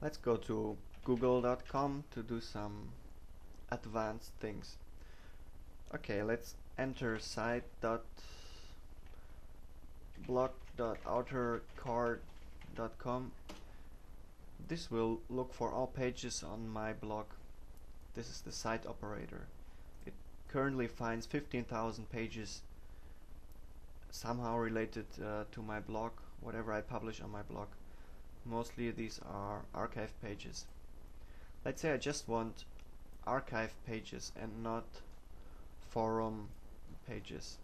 Let's go to google.com to do some advanced things. Okay, let's enter site.blog.outercard.com. This will look for all pages on my blog. This is the site operator. It currently finds 15,000 pages somehow related to my blog, whatever I publish on my blog. Mostly these are archive pages. Let's say I just want archive pages and not forum pages.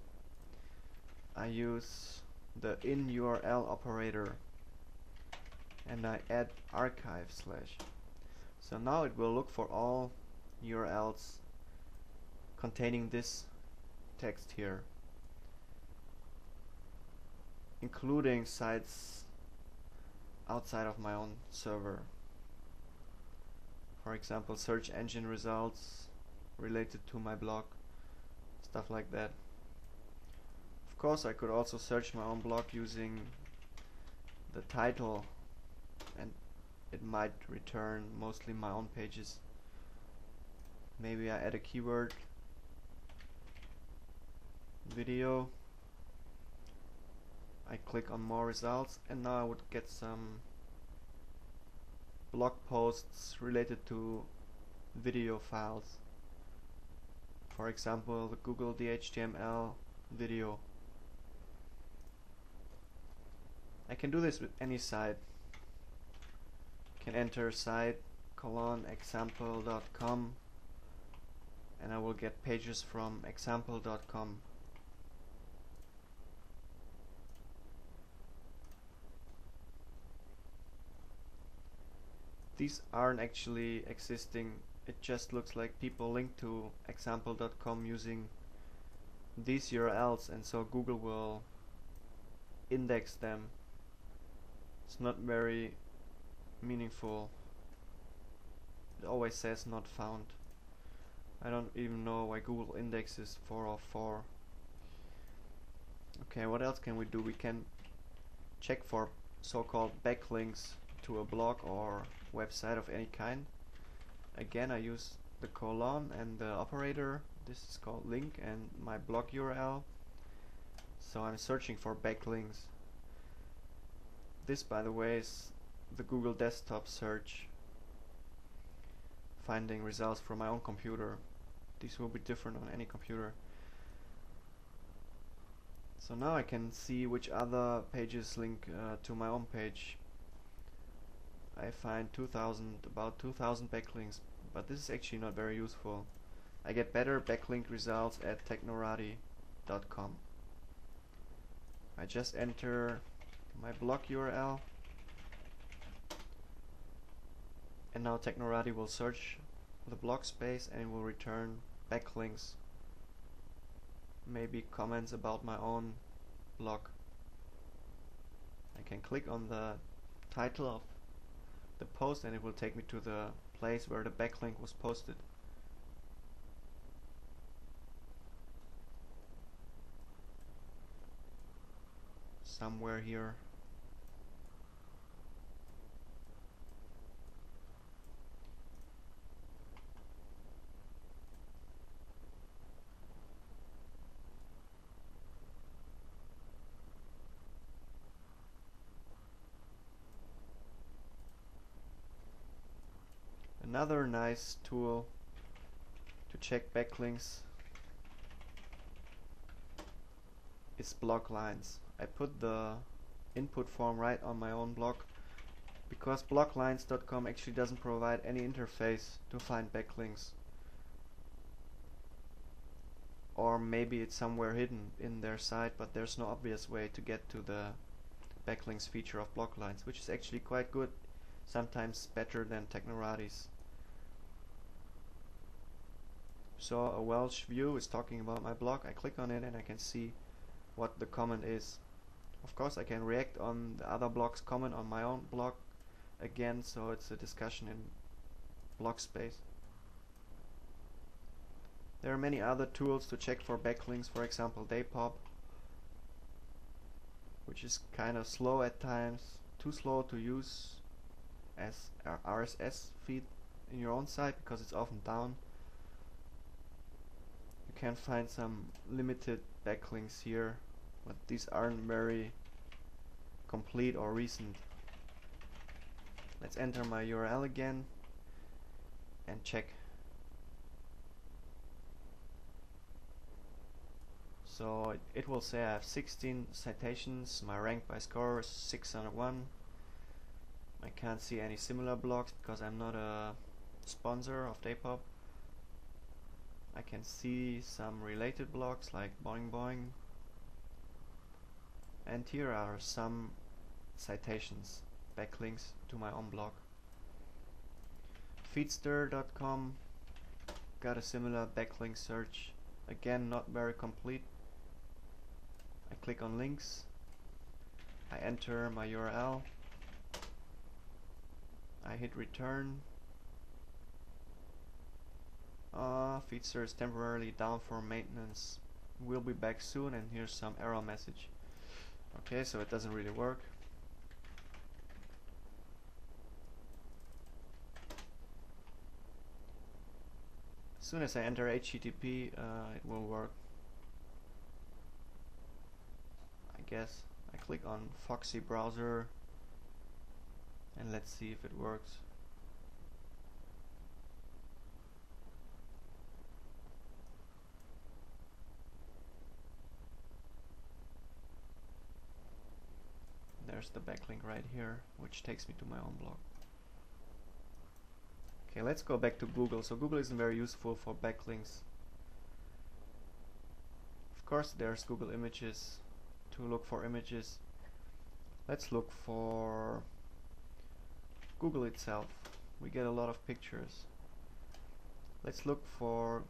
I use the in URL operator and I add archive slash. So now it will look for all URLs containing this text here, including sites outside of my own server. For example, search engine results related to my blog, stuff like that. Of course, I could also search my own blog using the title, and it might return mostly my own pages. Maybe I add a keyword, video. I click on more results, and now I would get some blog posts related to video files. For example, the Google DHTML video. I can do this with any site. I can enter site:example.com and I will get pages from example.com. These aren't actually existing, it just looks like people link to example.com using these URLs, and so Google will index them. It's not very meaningful. It always says not found. I don't even know why Google indexes 404. Okay, what else can we do? We can check for so-called backlinks to a blog or website of any kind. Again, I use the colon and the operator. This is called link and my blog URL. So I'm searching for backlinks. This, by the way, is the Google desktop search, finding results from my own computer. These will be different on any computer. So now I can see which other pages link to my own page. I find about 2,000 backlinks, but this is actually not very useful. I get better backlink results at technorati.com. I just enter my blog URL, and now Technorati will search the blog space and it will return backlinks, maybe comments about my own blog. I can click on the title of the post and it will take me to the place where the backlink was posted. Somewhere here. Another nice tool to check backlinks is blog lines. I put the input form right on my own blog because bloglines.com actually doesn't provide any interface to find backlinks. Or maybe it's somewhere hidden in their site, but there's no obvious way to get to the backlinks feature of blog lines, which is actually quite good, sometimes better than Technorati's. So a Welsh view is talking about my blog. I click on it and I can see what the comment is. Of course, I can react on the other blog's comment on my own blog again, so it's a discussion in blog space. There are many other tools to check for backlinks, for example Daypop, which is kind of slow at times, too slow to use as RSS feed in your own site because it's often down. You can find some limited backlinks here, but these aren't very complete or recent. Let's enter my URL again and check. So it will say I have 16 citations, my rank by score is 601. I can't see any similar blogs because I'm not a sponsor of Daypop. I can see some related blogs like Boing Boing, and here are some citations, backlinks to my own blog. Feedster.com got a similar backlink search, again not very complete. I click on links, I enter my URL, I hit return. Feedster is temporarily down for maintenance. We'll be back soon, and here's some error message. Okay, so it doesn't really work. As soon as I enter HTTP, it will work. I guess I click on Foxy browser and let's see if it works. There's the backlink right here, which takes me to my own blog. Okay, let's go back to Google. So Google isn't very useful for backlinks. Of course, there's Google Images to look for images. Let's look for Google itself. We get a lot of pictures. Let's look for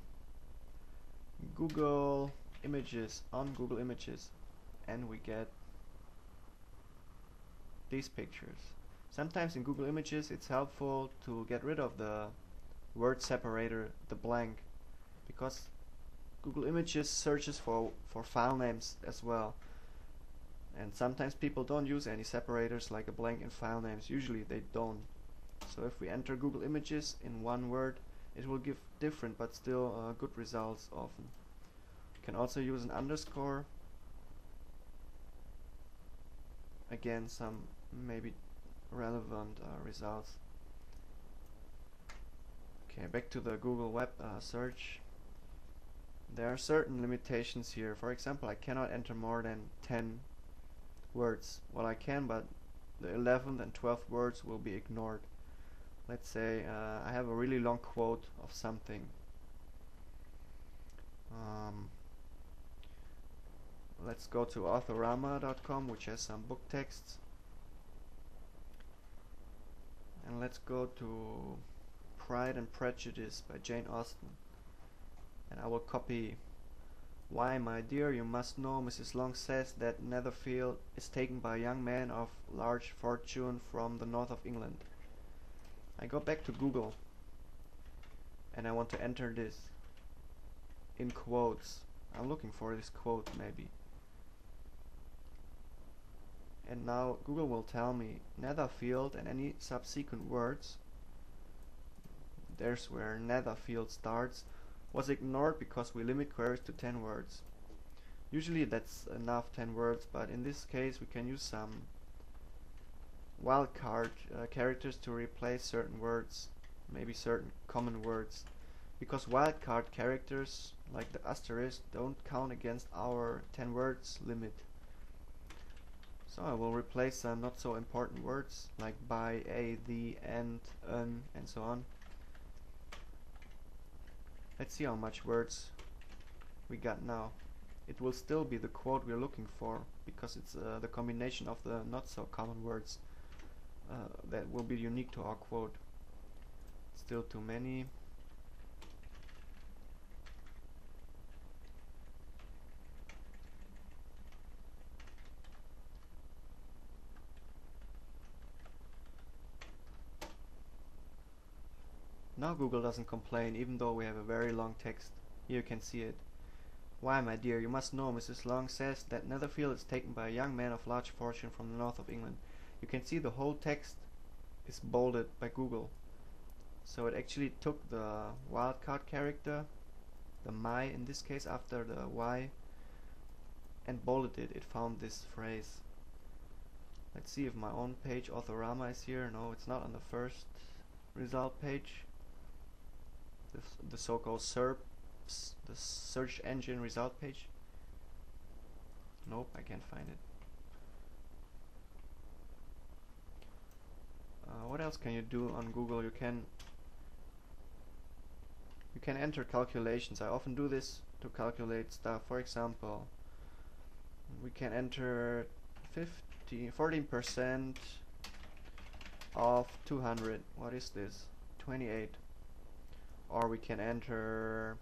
Google Images on Google Images, and we get these pictures. Sometimes in Google Images it's helpful to get rid of the word separator, the blank, because Google Images searches for file names as well, and sometimes people don't use any separators like a blank in file names. Usually they don't. So if we enter Google Images in one word, it will give different but still good results often. You can also use an underscore. Again, some maybe relevant results. Okay, back to the Google Web search. There are certain limitations here. For example, I cannot enter more than 10 words. Well, I can, but the 11th and 12th words will be ignored. Let's say I have a really long quote of something. Let's go to authorama.com, which has some book texts. And let's go to Pride and Prejudice by Jane Austen. And I will copy. Why, my dear, you must know, Mrs. Long says that Netherfield is taken by a young man of large fortune from the north of England. I go back to Google and I want to enter this in quotes. I'm looking for this quote maybe. And now Google will tell me Netherfield and any subsequent words, there's where Netherfield starts, was ignored because we limit queries to 10 words. Usually that's enough, 10 words, but in this case we can use some wildcard characters to replace certain words, maybe certain common words, because wildcard characters like the asterisk don't count against our 10 words limit. So I will replace some not so important words like by, a, the, and so on. Let's see how much words we got now. It will still be the quote we're looking for because it's the combination of the not so common words that will be unique to our quote. Still too many. Now Google doesn't complain, even though we have a very long text. Here you can see it. Why, my dear, you must know, Mrs. Long says that Netherfield is taken by a young man of large fortune from the north of England. You can see the whole text is bolded by Google. So it actually took the wildcard character, the my in this case after the y, and bolded it. It found this phrase. Let's see if my own page Authorama is here. No, it's not on the first result page. The so-called SERPs, the search engine result page. Nope, I can't find it. What else can you do on Google? You can enter calculations. I often do this to calculate stuff. For example, we can enter 14% of 200. What is this? 28. Or we can enter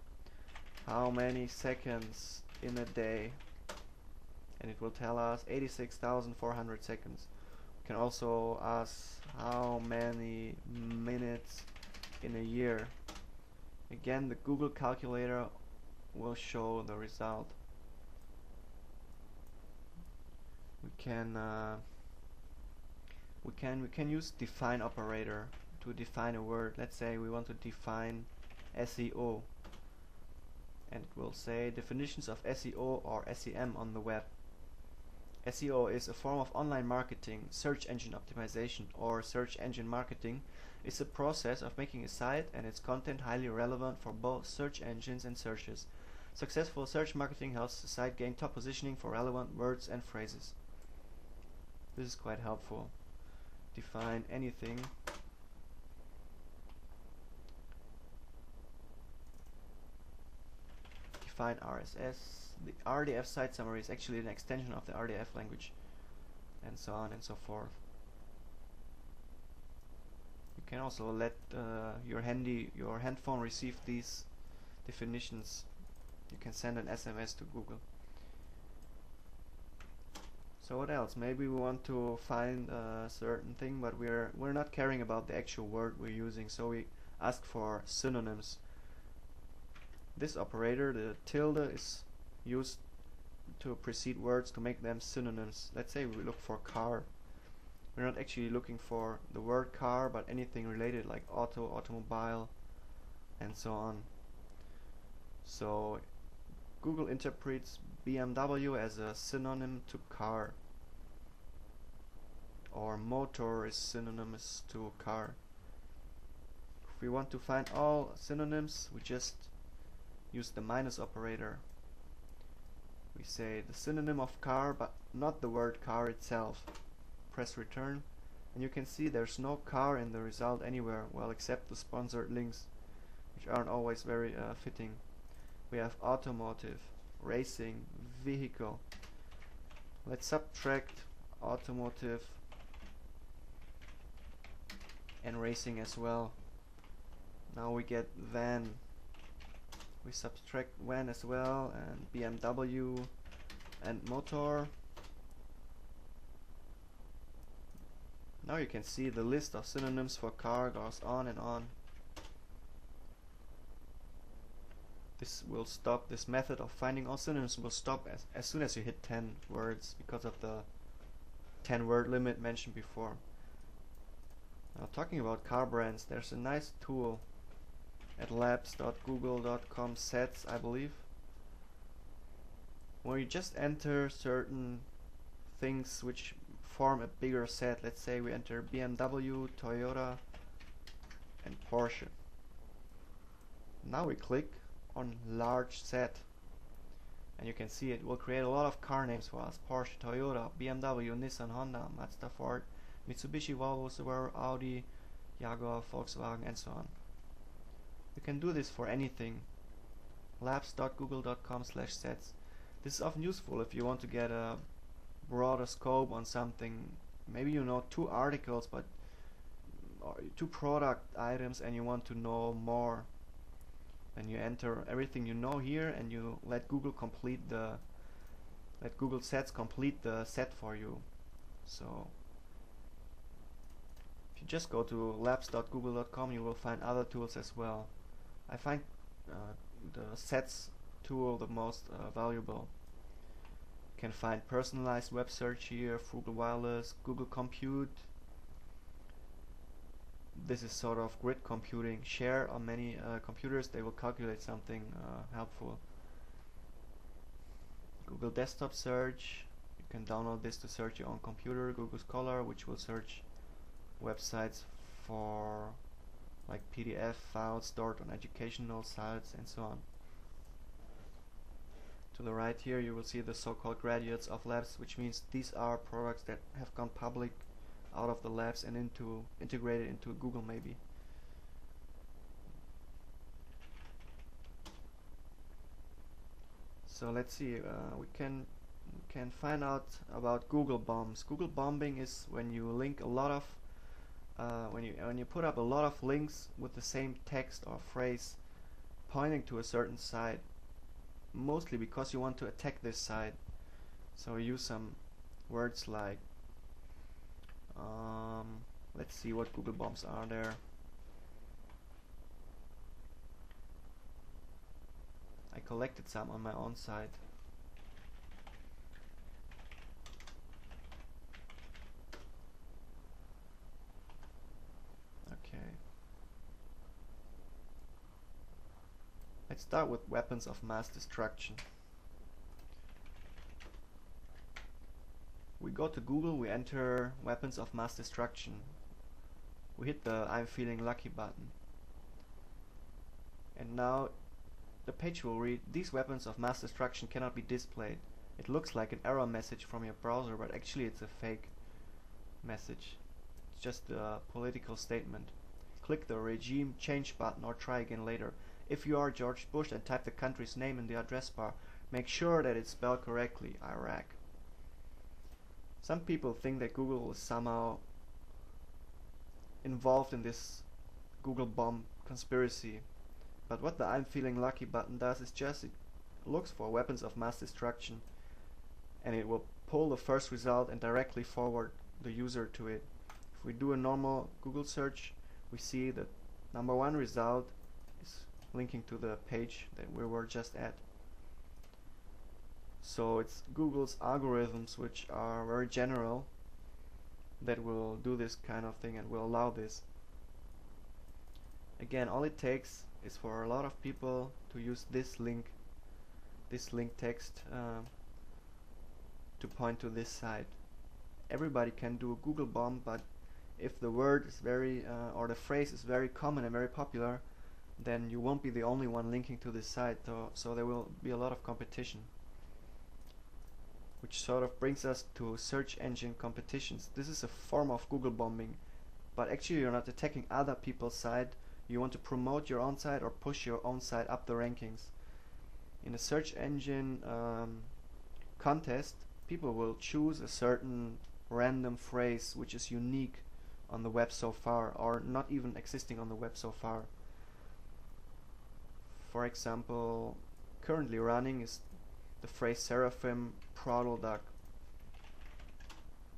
how many seconds in a day, and it will tell us 86,400 seconds. We can also ask how many minutes in a year. Again, the Google calculator will show the result. We can use define operator to define a word. Let's say we want to define SEO, and it will say definitions of SEO or SEM on the web. SEO is a form of online marketing. Search engine optimization or search engine marketing is a process of making a site and its content highly relevant for both search engines and searches. Successful search marketing helps the site gain top positioning for relevant words and phrases. This is quite helpful. Define anything. Define RSS. The RDF site summary is actually an extension of the RDF language, and so on and so forth. You can also let your handphone receive these definitions. You can send an SMS to Google. So what else? Maybe we want to find a certain thing, but we're not caring about the actual word we're using, so we ask for synonyms. This operator, the tilde, is used to precede words to make them synonyms. Let's say we look for car. We're not actually looking for the word car, but anything related like auto, automobile, and so on. So Google interprets BMW as a synonym to car, or motor is synonymous to car. If we want to find all synonyms, we just use the minus operator. We say the synonym of car, but not the word car itself. Press return, and you can see there's no car in the result anywhere, well, except the sponsored links, which aren't always very fitting. We have automotive, racing, vehicle. Let's subtract automotive and racing as well. Now we get van. We subtract van as well, and BMW and motor. Now you can see the list of synonyms for car goes on and on. This will stop. This method of finding all synonyms will stop as soon as you hit 10 words, because of the 10 word limit mentioned before. Now, talking about car brands, there's a nice tool at labs.google.com sets, I believe, where you just enter certain things which form a bigger set. Let's say we enter BMW, Toyota, and Porsche. Now we click on large set, and you can see it will create a lot of car names for us: Porsche, Toyota, BMW, Nissan, Honda, Mazda, Ford, Mitsubishi, Volvo, Subaru, Audi, Jaguar, Volkswagen, and so on. You can do this for anything. labs.google.com/sets. This is often useful if you want to get a broader scope on something. Maybe you know 2 articles, but or 2 product items, and you want to know more. Then you enter everything you know here, and you let Google Sets complete the set for you. So if you just go to labs.google.com, you will find other tools as well. I find the sets tool the most valuable. You can find personalized web search here, Frugal Wireless, Google Compute, this is sort of grid computing. Share on many computers, they will calculate something helpful. Google Desktop Search, you can download this to search your own computer. Google Scholar, which will search websites for like PDF files stored on educational sites and so on. To the right here you will see the so-called graduates of labs, which means these are products that have gone public out of the labs and integrated into Google maybe. So let's see, we can find out about Google bombs. Google bombing is when you link a lot of when you put up a lot of links with the same text or phrase pointing to a certain site, mostly because you want to attack this site. So use some words like let's see what Google bombs are there. I collected some on my own site. Okay. Let's start with weapons of mass destruction. We go to Google, we enter weapons of mass destruction. We hit the I'm feeling lucky button. And now the page will read, these weapons of mass destruction cannot be displayed. It looks like an error message from your browser, but actually it's a fake message. It's just a political statement. Click the regime change button or try again later. If you are George Bush and type the country's name in the address bar, make sure that it's spelled correctly, Iraq. Some people think that Google is somehow involved in this Google bomb conspiracy. But what the I'm feeling lucky button does is just it looks for weapons of mass destruction and it will pull the first result and directly forward the user to it. If we do a normal Google search, we see that number one result is linking to the page that we were just at. So it's Google's algorithms, which are very general, that will do this kind of thing and will allow this. Again, all it takes is for a lot of people to use this link text to point to this site. Everybody can do a Google bomb, but if the word is very or the phrase is very common and very popular, then you won't be the only one linking to this site, so there will be a lot of competition. Which sort of brings us to search engine competitions. This is a form of Google bombing, but actually you're not attacking other people's site. You want to promote your own site or push your own site up the rankings. In a search engine contest, people will choose a certain random phrase which is unique on the web so far, or not even existing on the web so far. For example, currently running is the phrase seraphim prodal duck.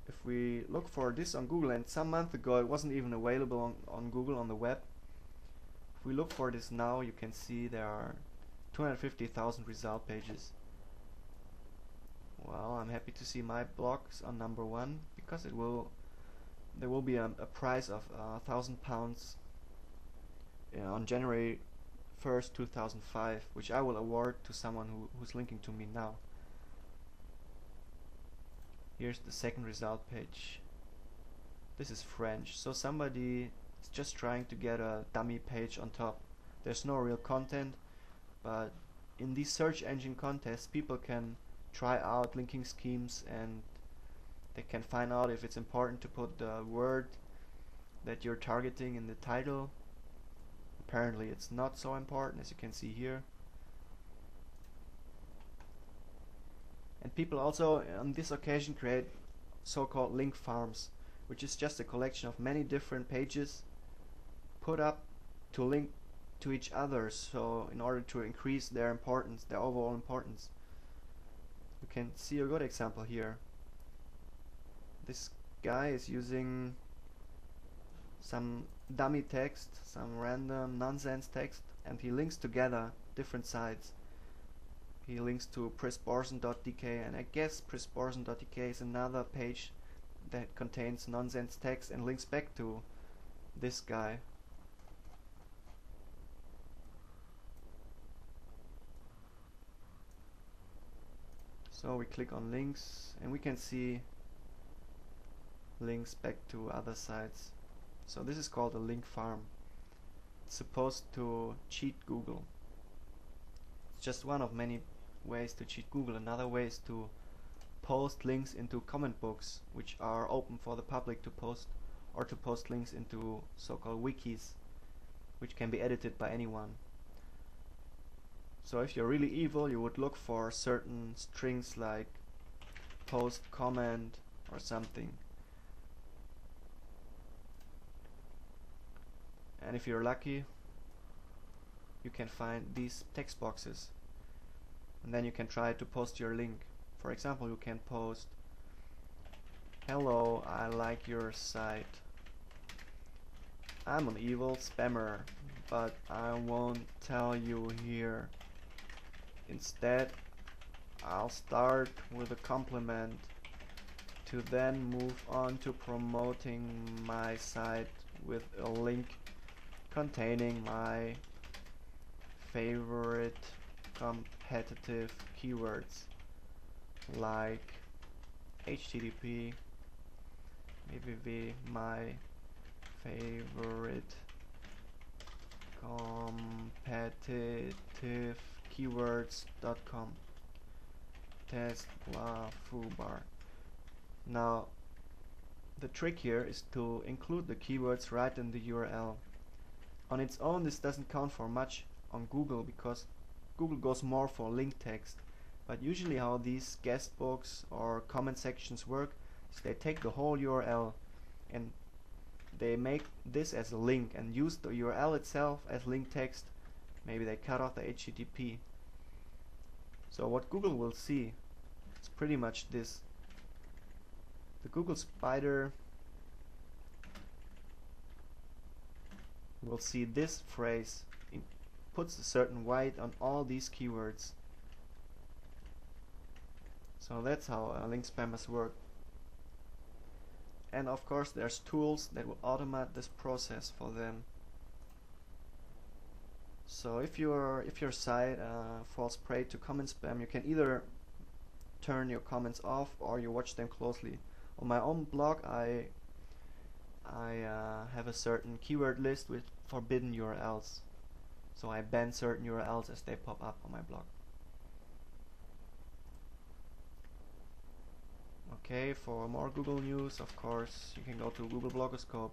If we look for this on Google, and some month ago it wasn't even available on Google on the web, if we look for this now, you can see there are 250,000 result pages. Well, I'm happy to see my blogs on number one, because there will be a prize of £1,000 on January 1st, 2005, which I will award to someone who's linking to me now. Here's the second result page. This is French, so somebody is just trying to get a dummy page on top. There's no real content, but in these search engine contests people can try out linking schemes and they can find out if it's important to put the word that you're targeting in the title. Apparently it's not so important, as you can see here. And people also on this occasion create so-called link farms, which is just a collection of many different pages put up to link to each other, so in order to increase their importance, their overall importance. You can see a good example here. This guy is using some dummy text, some random nonsense text, and he links together different sites. He links to pressborsen.dk, and I guess pressborsen.dk is another page that contains nonsense text and links back to this guy. So we click on links and we can see links back to other sites. So this is called a link farm. It's supposed to cheat Google. It's just one of many ways to cheat Google. Another way is to post links into comment books, which are open for the public to post, or to post links into so-called wikis, which can be edited by anyone. So if you're really evil, you would look for certain strings like post, comment, or something. And if you're lucky, you can find these text boxes, and then you can try to post your link. For example, you can post, "Hello, I like your site. I'm an evil spammer, but I won't tell you here. Instead, I'll start with a compliment to then move on to promoting my site with a link containing my favorite competitive keywords like HTTP, www, my favorite competitive keywords.com, test blah foo bar." Now the trick here is to include the keywords right in the URL. On its own, this doesn't count for much on Google, because Google goes more for link text. But usually how these guest books or comment sections work is they take the whole URL and they make this as a link and use the URL itself as link text. Maybe they cut off the HTTP. So what Google will see is pretty much this. The Google spider will see this phrase. It puts a certain weight on all these keywords. So that's how link spammers work. And of course there's tools that will automate this process for them. So if your site falls prey to comment spam, you can either turn your comments off or you watch them closely. On my own blog I have a certain keyword list with forbidden URLs. So I ban certain URLs as they pop up on my blog. Okay, for more Google news, of course, you can go to Google Blogoscoped.